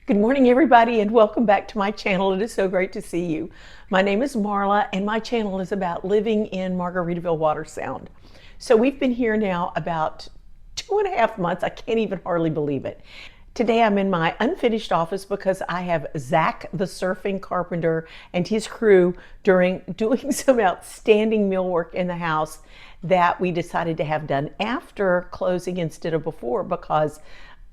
Good morning, everybody, and welcome back to my channel. It is so great to see you. My name is Marla, and my channel is about living in Margaritaville Watersound. So we've been here now about 2.5 months. I can't even hardly believe it. Today I'm in my unfinished office because I have Zach, the surfing carpenter, and his crew doing some outstanding millwork in the house that we decided to have done after closing instead of before, because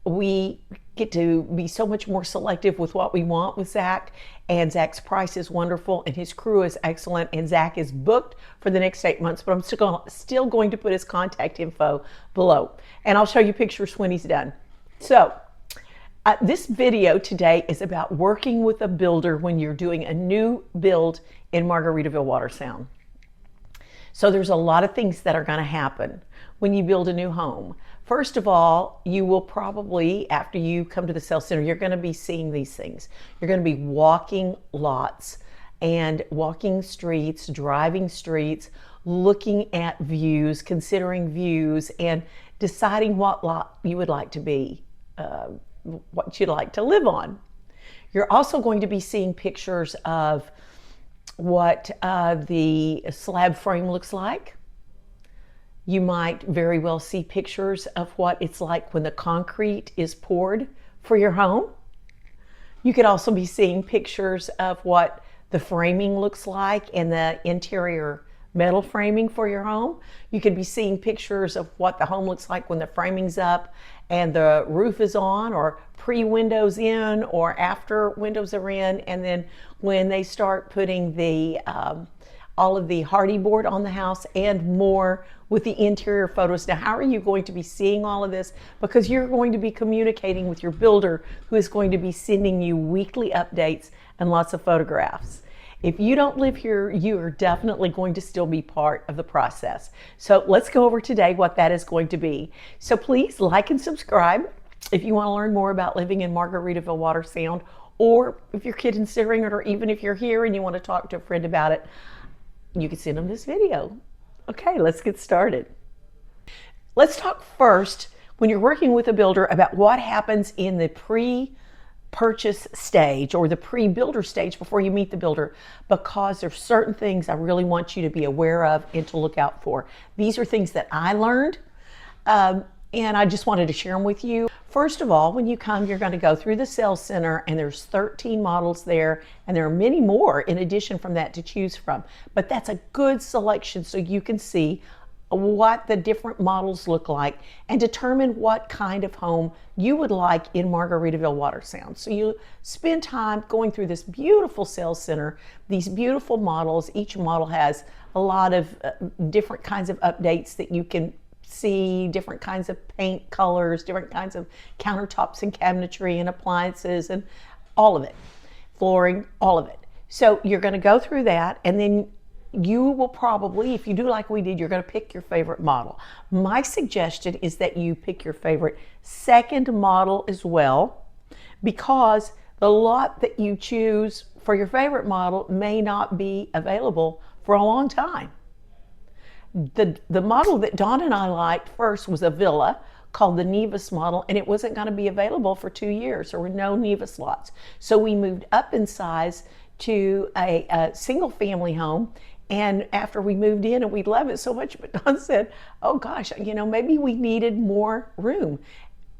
we get to be so much more selective with what we want with Zach, and Zach's price is wonderful and his crew is excellent, and Zach is booked for the next 8 months, but I'm still going to put his contact info below, and I'll show you pictures when he's done. So this video today is about working with a builder when you're doing a new build in Margaritaville Watersound. So there's a lot of things that are going to happen when you build a new home. First of all, you will probably, after you come to the sales center, you're going to be seeing these things. You're going to be walking lots and walking streets, driving streets, looking at views, considering views, and deciding what lot you would like to be, what you'd like to live on. You're also going to be seeing pictures of what the slab frame looks like. You might very well see pictures of what it's like when the concrete is poured for your home. You could also be seeing pictures of what the framing looks like and the interior metal framing for your home. You could be seeing pictures of what the home looks like when the framing's up and the roof is on, or pre-windows in or after windows are in, and then when they start putting the all of the hardy board on the house and more with the interior photos. Now, how are you going to be seeing all of this? Because you're going to be communicating with your builder, who is going to be sending you weekly updates and lots of photographs. If you don't live here, you are definitely going to still be part of the process. So let's go over today what that is going to be. So please like and subscribe if you want to learn more about living in Margaritaville Watersound, or if you're considering it, or even if you're here and you want to talk to a friend about it, you can send them this video. Okay, let's get started. Let's talk first, when you're working with a builder, about what happens in the pre-purchase stage or the pre-builder stage before you meet the builder, because there's certain things I really want you to be aware of and to look out for. These are things that I learned, and I just wanted to share them with you. First of all, when you come, you're going to go through the sales center, and there's 13 models there, and there are many more in addition from that to choose from. But that's a good selection so you can see what the different models look like and determine what kind of home you would like in Margaritaville Watersound. So you spend time going through this beautiful sales center, these beautiful models. Each model has a lot of different kinds of updates that you can see, different kinds of paint colors, different kinds of countertops and cabinetry and appliances and all of it, flooring, all of it. So you're going to go through that, and then you will probably, if you do like we did, you're going to pick your favorite model. My suggestion is that you pick your favorite second model as well, because the lot that you choose for your favorite model may not be available for a long time. The model that Dawn and I liked first was a villa called the Nevis model, and it wasn't going to be available for 2 years. There were no Nevis lots. So we moved up in size to a single family home, and after we moved in, and we love it so much, but Dawn said, oh gosh, maybe we needed more room.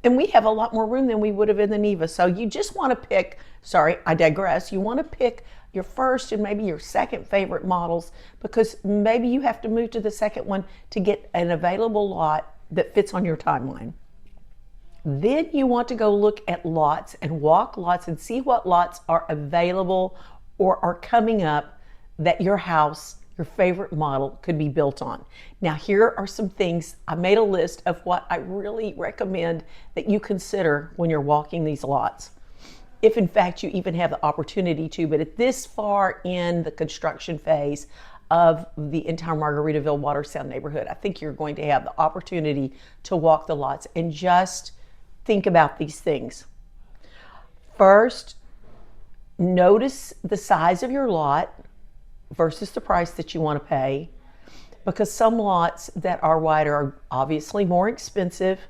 And we have a lot more room than we would have in the Nevis. So you just want to pick, sorry, I digress. You want to pick your first and maybe your second favorite models, because maybe you have to move to the second one to get an available lot that fits on your timeline. Then you want to go look at lots and walk lots and see what lots are available or are coming up that your house, your favorite model, could be built on. Now, here are some things. I made a list of what I really recommend that you consider when you're walking these lots, if in fact you even have the opportunity to. But at this far in the construction phase of the entire Margaritaville Watersound neighborhood, I think you're going to have the opportunity to walk the lots and just think about these things. First, notice the size of your lot versus the price that you want to pay, because some lots that are wider are obviously more expensive.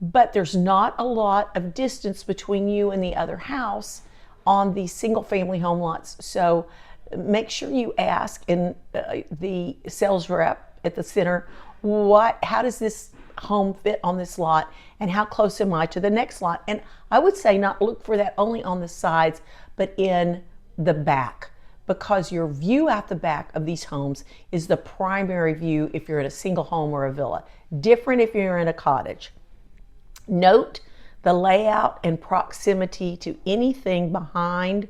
but there's not a lot of distance between you and the other house on these single family home lots. So make sure you ask the sales rep at the center, how does this home fit on this lot, and how close am I to the next lot? And I would say not look for that only on the sides, but in the back, because your view out the back of these homes is the primary view if you're in a single home or a villa. Different if you're in a cottage. Note the layout and proximity to anything behind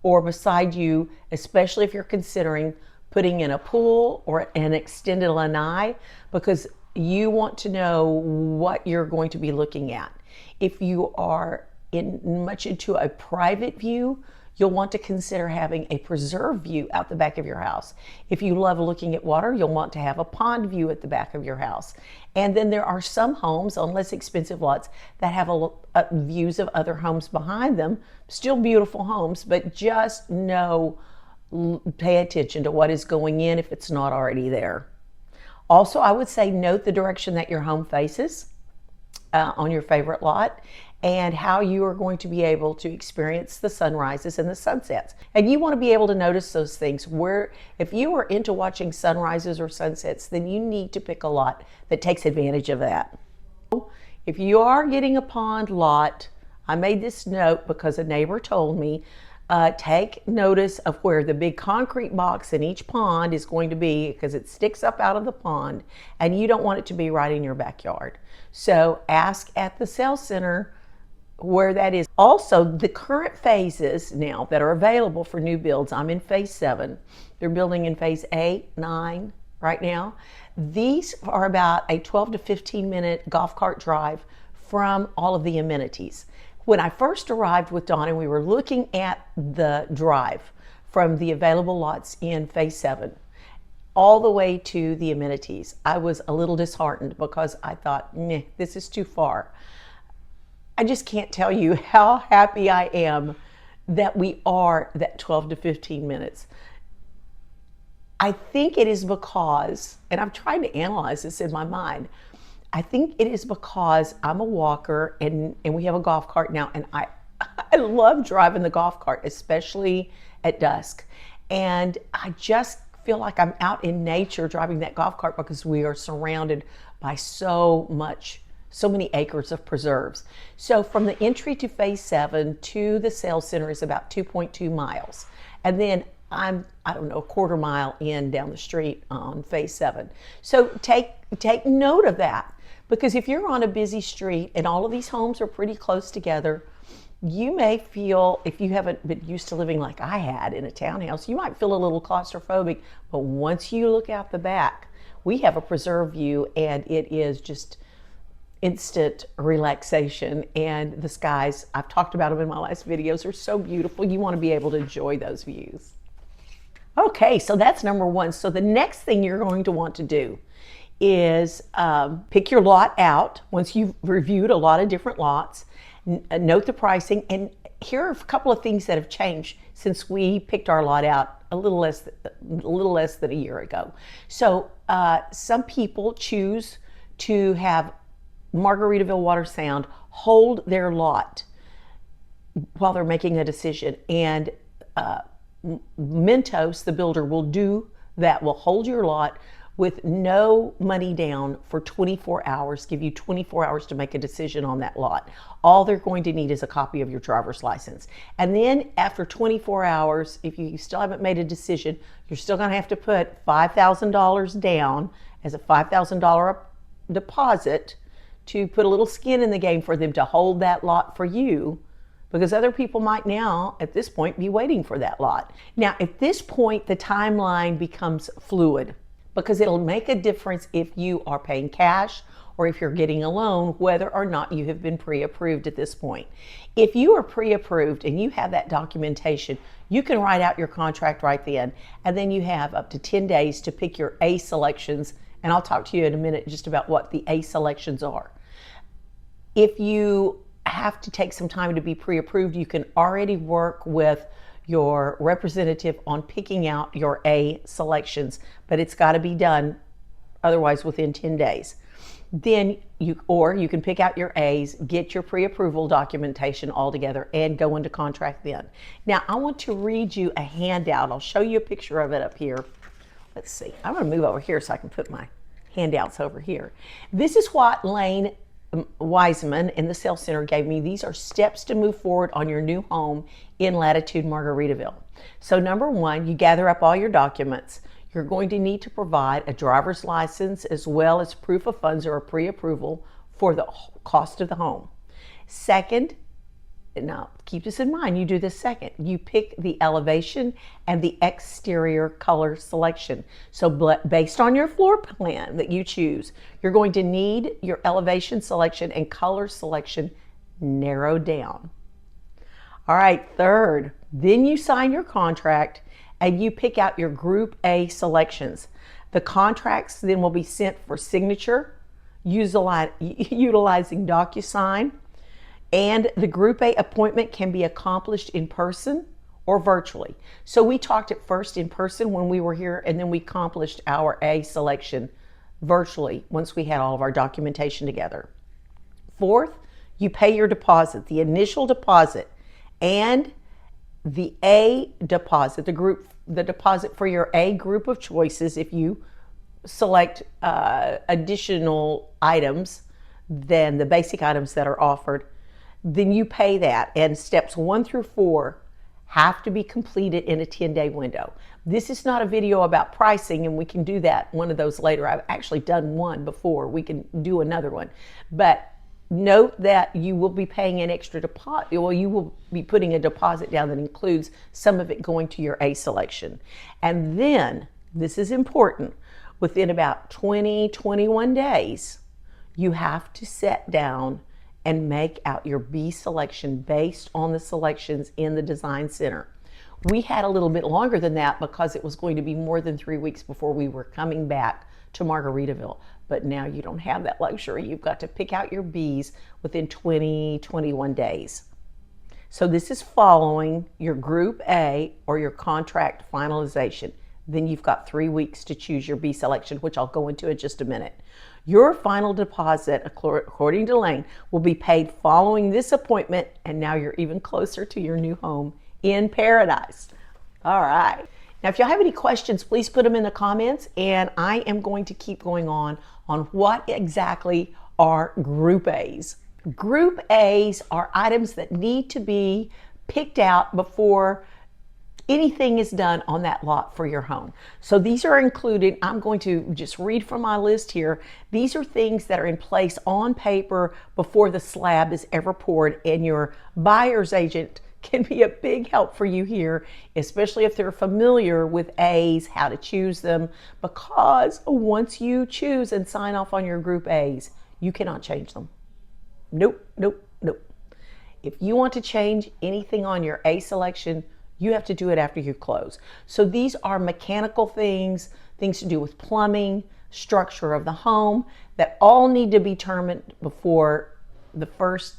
or beside you, especially if you're considering putting in a pool or an extended lanai, because you want to know what you're going to be looking at. If you are much into a private view, you'll want to consider having a preserve view out the back of your house. If you love looking at water, you'll want to have a pond view at the back of your house. And then there are some homes on less expensive lots that have views of other homes behind them. Still beautiful homes, but just pay attention to what is going in if it's not already there. Also, I would say note the direction that your home faces on your favorite lot, and how you are going to be able to experience the sunrises and the sunsets. And you want to be able to notice those things. If you are into watching sunrises or sunsets, then you need to pick a lot that takes advantage of that. If you are getting a pond lot, I made this note because a neighbor told me, take notice of where the big concrete box in each pond is going to be, because it sticks up out of the pond and you don't want it to be right in your backyard. So ask at the sales center where that is. Also, the current phases now that are available for new builds, I'm in phase 7. They're building in phase 8, 9 right now. These are about a 12 to 15 minute golf cart drive from all of the amenities. When I first arrived with Dawn and we were looking at the drive from the available lots in phase 7 all the way to the amenities, I was a little disheartened because I thought, this is too far. I just can't tell you how happy I am that we are that 12 to 15 minutes. I think it is because, and I'm trying to analyze this in my mind, I think it is because I'm a walker and we have a golf cart now, and I love driving the golf cart, especially at dusk. And I just feel like I'm out in nature driving that golf cart because we are surrounded by so many acres of preserves. So from the entry to phase 7 to the sales center is about 2.2 miles. And then I'm, a quarter mile down the street on phase 7. So take note of that, because if you're on a busy street and all of these homes are pretty close together, you may feel, if you haven't been used to living like I had in a townhouse, you might feel a little claustrophobic. But once you look out the back, we have a preserve view, and it is just instant relaxation. And the skies, I've talked about them in my last videos, are so beautiful. You want to be able to enjoy those views. Okay, so that's number 1. So the next thing you're going to want to do is pick your lot out once you've reviewed a lot of different lots. Note the pricing, and here are a couple of things that have changed since we picked our lot out a little less than a year ago. So some people choose to have Margaritaville Watersound hold their lot while they're making a decision, and Mentos, the builder, will do that, will hold your lot with no money down for 24 hours, give you 24 hours to make a decision on that lot. All they're going to need is a copy of your driver's license. And then after 24 hours, if you still haven't made a decision, you're still going to have to put $5,000 down as a $5,000 deposit to put a little skin in the game for them to hold that lot for you, because other people might now, at this point, be waiting for that lot. Now, at this point, the timeline becomes fluid, because it'll make a difference if you are paying cash or if you're getting a loan, whether or not you have been pre-approved at this point. If you are pre-approved and you have that documentation, you can write out your contract right then, and then you have up to 10 days to pick your A selections, and I'll talk to you in a minute just about what the A selections are. If you have to take some time to be pre-approved, you can already work with your representative on picking out your A selections, but it's got to be done otherwise within 10 days. Then you can pick out your A's, get your pre-approval documentation all together, and go into contract then. Now I want to read you a handout. I'll show you a picture of it up here. Let's see. I'm going to move over here so I can put my handouts over here. This is what Lane Wiseman in the Sales Center gave me. These are steps to move forward on your new home in Latitude Margaritaville. So number one, you gather up all your documents. You're going to need to provide a driver's license as well as proof of funds or a pre-approval for the cost of the home. Second, now keep this in mind, you do this second. You pick the elevation and the exterior color selection. So based on your floor plan that you choose, you're going to need your elevation selection and color selection narrowed down. All right, third, then you sign your contract and you pick out your Group A selections. The contracts then will be sent for signature utilizing DocuSign, and the Group A appointment can be accomplished in person or virtually. So we talked at first in person when we were here, and then we accomplished our A selection virtually once we had all of our documentation together. Fourth, you pay your deposit, the initial deposit, and the A deposit, the deposit for your A group of choices. If you select additional items than the basic items that are offered, then you pay that. And steps 1 through 4 have to be completed in a 10-day window. This is not a video about pricing, and we can do that, one of those later. I've actually done one before. We can do another one. But note that you will be paying an extra deposit. Well, you will be putting a deposit down that includes some of it going to your A selection. And then, this is important, within about 21 days, you have to sit down and make out your B selection based on the selections in the Design Center. We had a little bit longer than that because it was going to be more than 3 weeks before we were coming back to Margaritaville. But now you don't have that luxury. You've got to pick out your B's within 21 days. So this is following your Group A or your contract finalization. Then you've got 3 weeks to choose your B selection, which I'll go into in just a minute. Your final deposit, according to Lane, will be paid following this appointment, and now you're even closer to your new home in paradise. All right. Now, if y'all have any questions, please put them in the comments, and I am going to keep going on what exactly are Group A's. Group A's are items that need to be picked out before anything is done on that lot for your home. So these are included. I'm going to just read from my list here. These are things that are in place on paper before the slab is ever poured, and your buyer's agent can be a big help for you here, especially if they're familiar with A's, how to choose them, because once you choose and sign off on your Group A's, you cannot change them. Nope, nope, nope. If you want to change anything on your A selection, you have to do it after you close. So these are mechanical things to do with plumbing, structure of the home, that all need to be determined before the first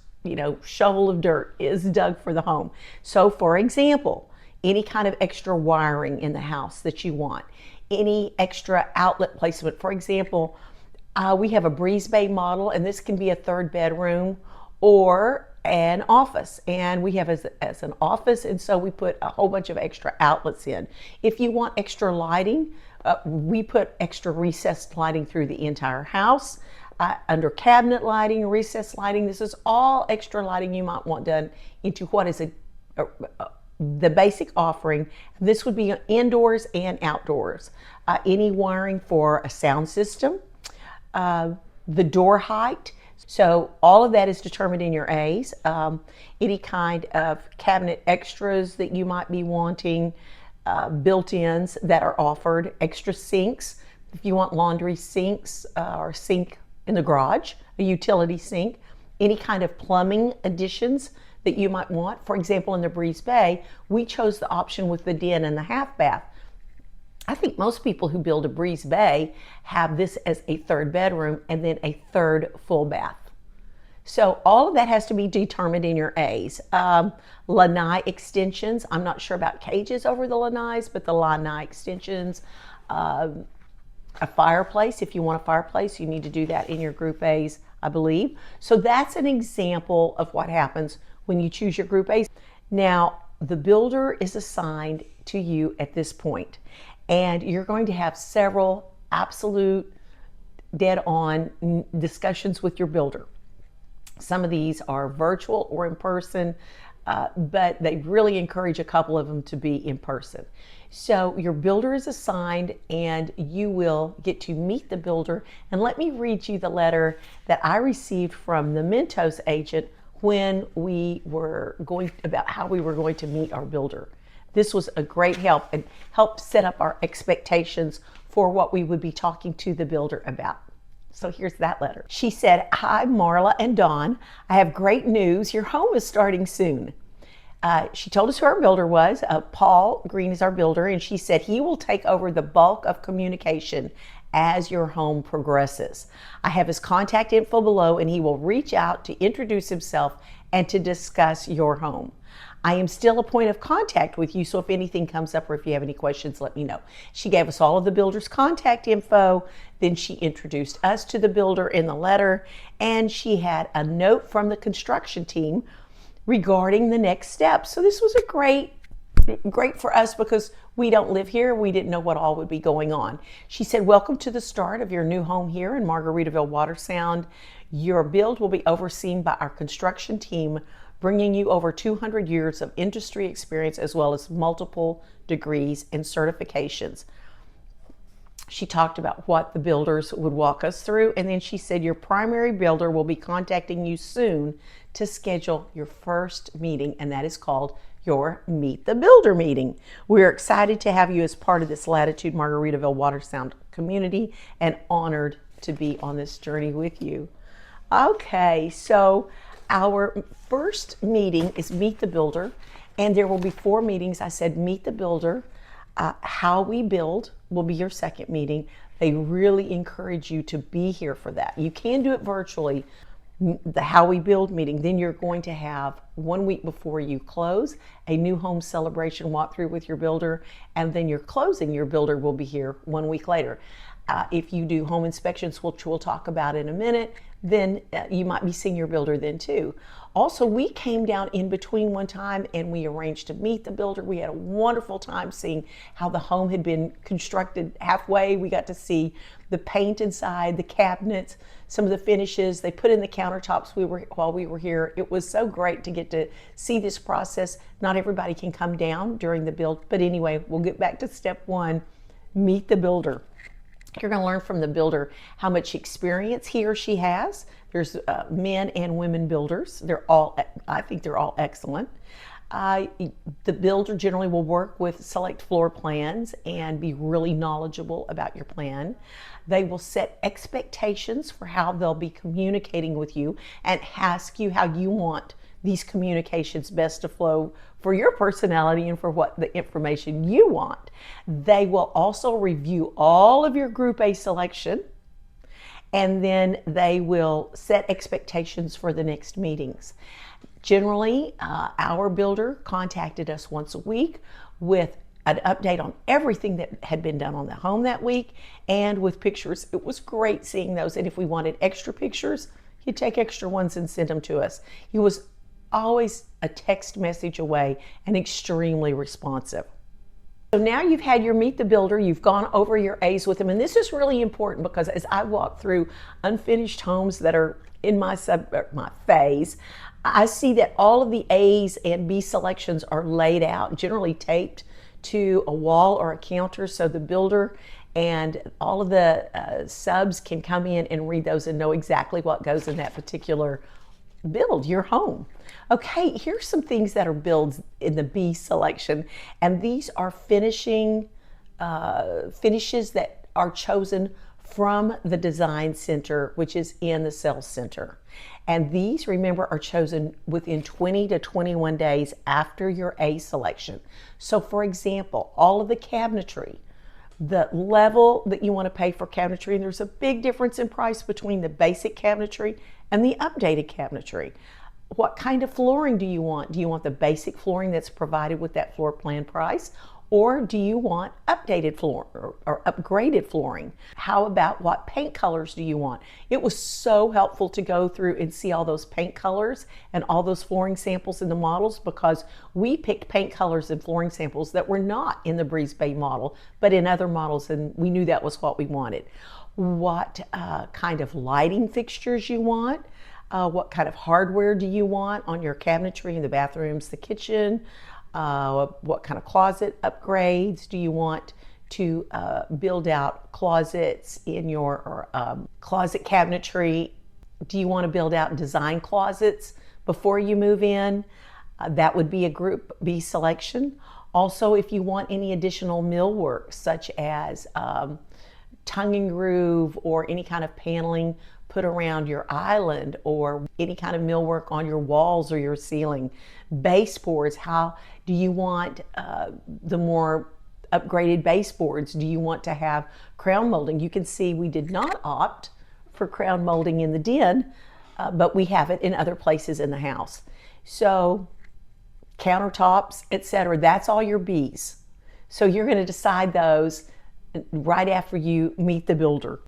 shovel of dirt is dug for the home. So for example, any kind of extra wiring in the house that you want, any extra outlet placement. For example, we have a breeze bay model, and this can be a 3rd bedroom or an office, and we have as an office, and so we put a whole bunch of extra outlets in. If you want extra lighting, we put extra recessed lighting through the entire house. Under cabinet lighting, recessed lighting, this is all extra lighting you might want done into what is the basic offering. This would be indoors and outdoors. Any wiring for a sound system, the door height. So all of that is determined in your A's. Any kind of cabinet extras that you might be wanting, built-ins that are offered, extra sinks. If you want laundry sinks or sink in the garage, a utility sink, any kind of plumbing additions that you might want. For example, in the Breeze Bay, we chose the option with the den and the half bath. I think most people who build a Breeze Bay have this as a 3rd bedroom and then a 3rd full bath. So all of that has to be determined in your A's. Lanai extensions, I'm not sure about cages over the lanais, but the lanai extensions, a fireplace. If you want a fireplace, you need to do that in your Group A's, I believe. So that's an example of what happens when you choose your Group A's. Now, the builder is assigned to you at this point, and you're going to have several absolute dead-on discussions with your builder. Some of these are virtual or in person, but they really encourage a couple of them to be in person. So your builder is assigned, and you will get to meet the builder. And let me read you the letter that I received from the Mentos agent when we were going about how we were going to meet our builder. This was a great help and helped set up our expectations for what we would be talking to the builder about. So here's that letter. She said, "Hi, Marla and Dawn. I have great news. Your home is starting soon." She told us who our builder was. Paul Green is our builder, and she said he will take over the bulk of communication as your home progresses. I have his contact info below, and he will reach out to introduce himself and to discuss your home. I am still a point of contact with you, so if anything comes up or if you have any questions, let me know. She gave us all of the builder's contact info. Then she introduced us to the builder in the letter, and she had a note from the construction team regarding the next steps. So this was a great for us because we don't live here. We didn't know what all would be going on. She said, "Welcome to the start of your new home here in Margaritaville Watersound. Your build will be overseen by our construction team, bringing you over 200 years of industry experience as well as multiple degrees and certifications." She talked about what the builders would walk us through, and then she said your primary builder will be contacting you soon to schedule your first meeting, and that is called your Meet the Builder meeting. We're excited to have you as part of this Latitude Margaritaville Watersound community and honored to be on this journey with you. Okay, so our first meeting is Meet the Builder, and there will be 4 meetings. I said Meet the Builder. How we build will be your second meeting. They really encourage you to be here for that. You can do it virtually, the How We Build meeting. Then you're going to have 1 week before you close a new home celebration walkthrough with your builder, and then you're closing. Your builder will be here 1 week later. If you do home inspections, which we'll talk about in a minute, then you might be seeing your builder then too. Also, we came down in between one time and we arranged to meet the builder. We had a wonderful time seeing how the home had been constructed halfway. We got to see the paint inside, the cabinets, some of the finishes. They put in the countertops while we were here. It was so great to get to see this process. Not everybody can come down during the build, but anyway, we'll get back to step 1, meet the builder. You're going to learn from the builder how much experience he or she has. There's men and women builders. I think they're all excellent. The builder generally will work with select floor plans and be really knowledgeable about your plan. They will set expectations for how they'll be communicating with you and ask you how you want these communications best to flow for your personality and for what the information you want. They will also review all of your Group A selection, and then they will set expectations for the next meetings. Generally, our builder contacted us once a week with an update on everything that had been done on the home that week and with pictures. It was great seeing those, and if we wanted extra pictures, he'd take extra ones and send them to us. He was always a text message away and extremely responsive. So now you've had your Meet the Builder, you've gone over your A's with him, and this is really important because as I walk through unfinished homes that are in my phase, I see that all of the A's and B selections are laid out, generally taped to a wall or a counter, so the builder and all of the subs can come in and read those and know exactly what goes in that particular build, your home. Okay, here's some things that are builds in the B selection, and these are finishes that are chosen from the design center, which is in the sales center. And these, remember, are chosen within 20 to 21 days after your A selection. So for example, all of the cabinetry, the level that you want to pay for cabinetry, and there's a big difference in price between the basic cabinetry and the updated cabinetry. What kind of flooring do you want? Do you want the basic flooring that's provided with that floor plan price? Or do you want updated floor or upgraded flooring? How about what paint colors do you want? It was so helpful to go through and see all those paint colors and all those flooring samples in the models, because we picked paint colors and flooring samples that were not in the Breeze Bay model, but in other models, and we knew that was what we wanted. What kind of lighting fixtures you want? What kind of hardware do you want on your cabinetry in the bathrooms, the kitchen? What kind of closet upgrades do you want to build out closets in your closet cabinetry? Do you want to build out design closets before you move in? That would be a Group B selection. Also, if you want any additional millwork, such as tongue and groove or any kind of paneling put around your island, or any kind of millwork on your walls or your ceiling. Baseboards, how do you want the more upgraded baseboards? Do you want to have crown molding? You can see we did not opt for crown molding in the den, but we have it in other places in the house. So countertops, etc. That's all your B's. So you're going to decide those right after you meet the builder.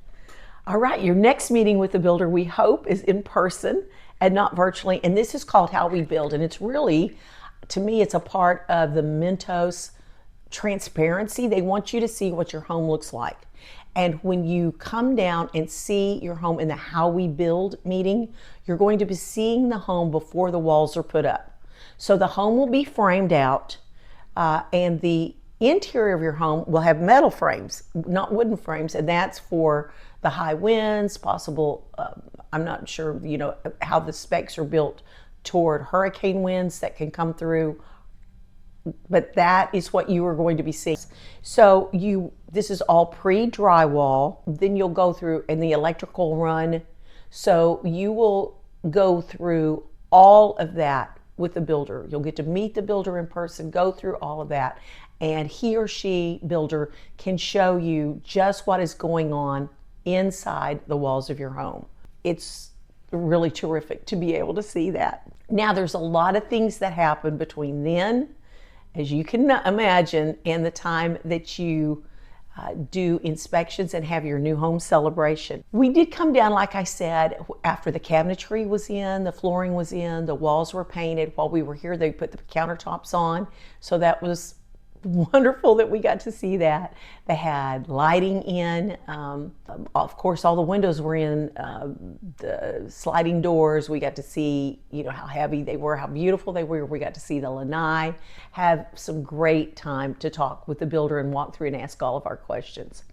All right, your next meeting with the builder, we hope, is in person and not virtually. And this is called How We Build. And it's really, to me, it's a part of the Mentos transparency. They want you to see what your home looks like. And when you come down and see your home in the How We Build meeting, you're going to be seeing the home before the walls are put up. So the home will be framed out, and the interior of your home will have metal frames, not wooden frames, and that's for the high winds, possible, I'm not sure, how the specs are built toward hurricane winds that can come through, but that is what you are going to be seeing. So this is all pre-drywall, then you'll go through and the electrical run. So you will go through all of that with the builder. You'll get to meet the builder in person, go through all of that, and he or she, builder, can show you just what is going on inside the walls of your home. It's really terrific to be able to see that. Now, there's a lot of things that happen between then, as you can imagine, and the time that you do inspections and have your new home celebration. We did come down, like I said, after the cabinetry was in, the flooring was in, the walls were painted. While we were here, they put the countertops on, so that was wonderful that we got to see that. They had lighting in. Of course, all the windows were in, the sliding doors. We got to see, how heavy they were, how beautiful they were. We got to see the lanai. Have some great time to talk with the builder and walk through and ask all of our questions.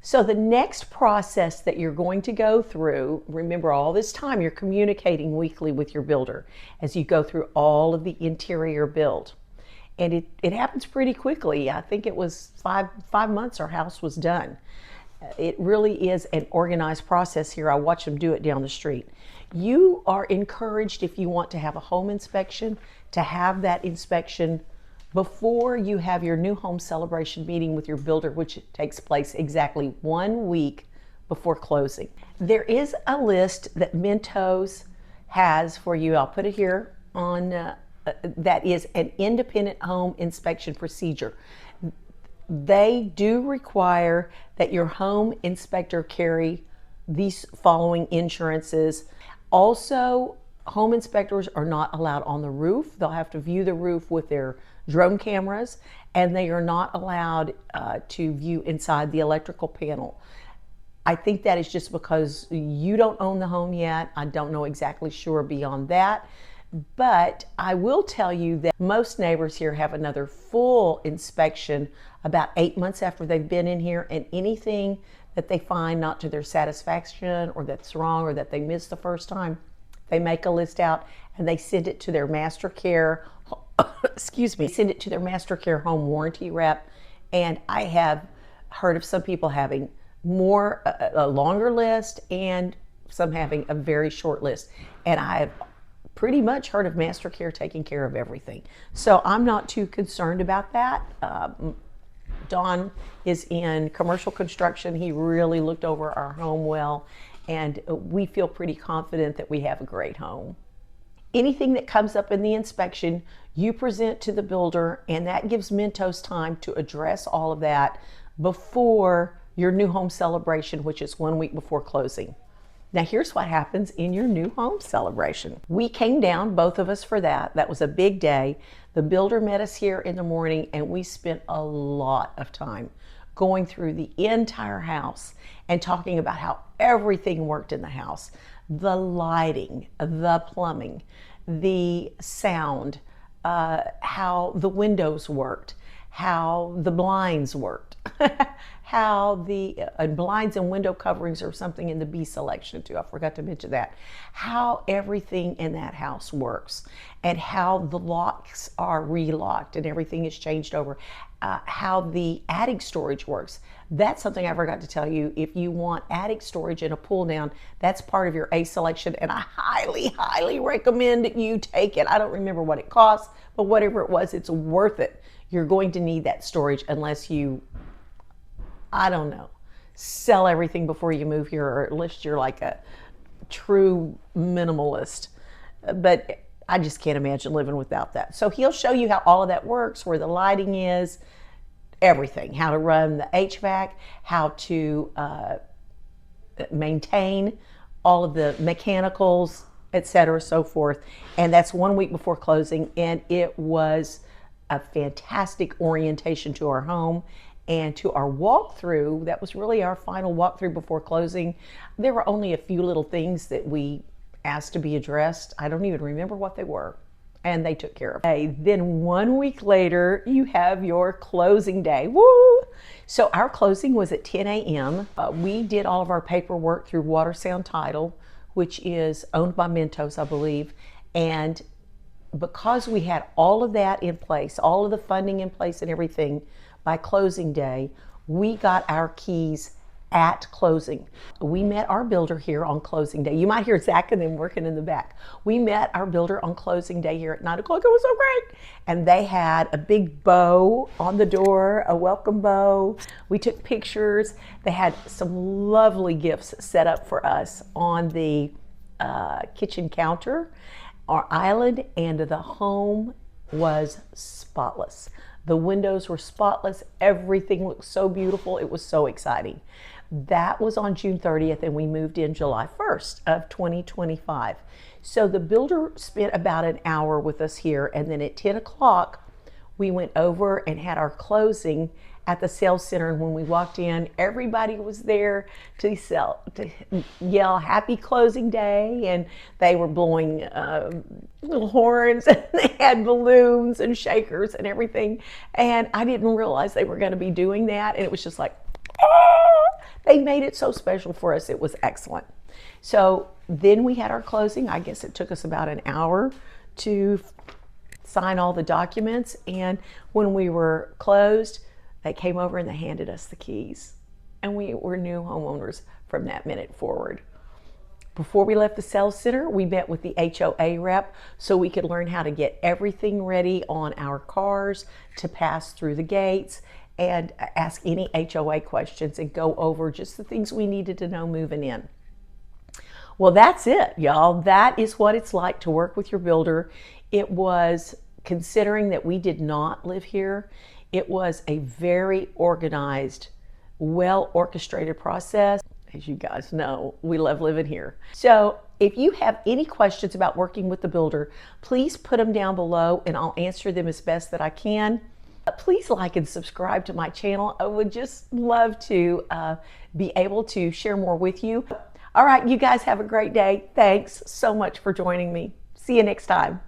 So the next process that you're going to go through, remember, all this time you're communicating weekly with your builder as you go through all of the interior build. And it happens pretty quickly. I think it was five months our house was done. It really is an organized process here. I watch them do it down the street. You are encouraged, if you want to have a home inspection, to have that inspection before you have your new home celebration meeting with your builder, which takes place exactly 1 week before closing. There is a list that Mentos has for you. I'll put it here on that is an independent home inspection procedure. They do require that your home inspector carry these following insurances. Also, home inspectors are not allowed on the roof. They'll have to view the roof with their drone cameras, and they are not allowed to view inside the electrical panel. I think that is just because you don't own the home yet. I don't know exactly sure beyond that. But I will tell you that most neighbors here have another full inspection about 8 months after they've been in here, and anything that they find not to their satisfaction or that's wrong or that they missed the first time, they make a list out and they send it to their master care, send it to their master care home warranty rep. And I have heard of some people having a longer list and some having a very short list. And I've pretty much heard of master care taking care of everything. So I'm not too concerned about that. Don is in commercial construction. He really looked over our home well, and we feel pretty confident that we have a great home. Anything that comes up in the inspection, You present to the builder, and that gives Mentos time to address all of that before your new home celebration, which is 1 week before closing. Now here's what happens in your new home celebration. We came down, both of us, for that. That was a big day. The builder met us here in the morning, and we spent a lot of time going through the entire house and talking about how everything worked in the house. The lighting, the plumbing, the sound, how the windows worked, how the blinds worked, how the blinds and window coverings are something in the B selection too. I forgot to mention that. How everything in that house works, and how the locks are relocked and everything is changed over. How the attic storage works. That's something I forgot to tell you. If you want attic storage and a pull down, that's part of your A selection, and I highly, highly recommend that you take it. I don't remember what it costs, but whatever it was, it's worth it. You're going to need that storage unless you, I don't know, sell everything before you move here, or at least you're like a true minimalist. But I just can't imagine living without that. So he'll show you how all of that works, where the lighting is, everything, how to run the HVAC, how to maintain all of the mechanicals, etc., so forth. And that's 1 week before closing, and it was a fantastic orientation to our home and to our walkthrough. That was really our final walkthrough before closing. There were only a few little things that we asked to be addressed. I don't even remember what they were, and they took care of it. Then 1 week later, you have your closing day. Woo! So our closing was at 10 a.m. We did all of our paperwork through Watersound Title, which is owned by Mentos, I believe. And because we had all of that in place, all of the funding in place and everything, by closing day, we got our keys at closing. We met our builder here on closing day. You might hear Zach and them working in the back. We met our builder on closing day here at 9 o'clock. It was so great. And they had a big bow on the door, a welcome bow. We took pictures. They had some lovely gifts set up for us on the kitchen counter, our island, and the home was spotless. The windows were spotless. Everything looked so beautiful. It was so exciting. That was on June 30th, and we moved in July 1st of 2025. So the builder spent about an hour with us here, and then at 10 o'clock, we went over and had our closing at the sales center. And when we walked in, everybody was there to yell happy closing day, and they were blowing little horns, and they had balloons and shakers and everything. And I didn't realize they were going to be doing that, and it was just like, they made it so special for us. It was excellent. So then we had our closing. I guess it took us about an hour to sign all the documents, and when we were closed, they came over and they handed us the keys, and we were new homeowners from that minute forward. Before we left the sales center, we met with the HOA rep so we could learn how to get everything ready on our cars to pass through the gates, and ask any HOA questions and go over just the things we needed to know moving in. Well, that's it, y'all. That is what it's like to work with your builder. It was, considering that we did not live here, it was a very organized, well-orchestrated process. As you guys know, we love living here. So if you have any questions about working with the builder, please put them down below and I'll answer them as best that I can. Please like and subscribe to my channel. I would just love to be able to share more with you. All right, you guys have a great day. Thanks so much for joining me. See you next time.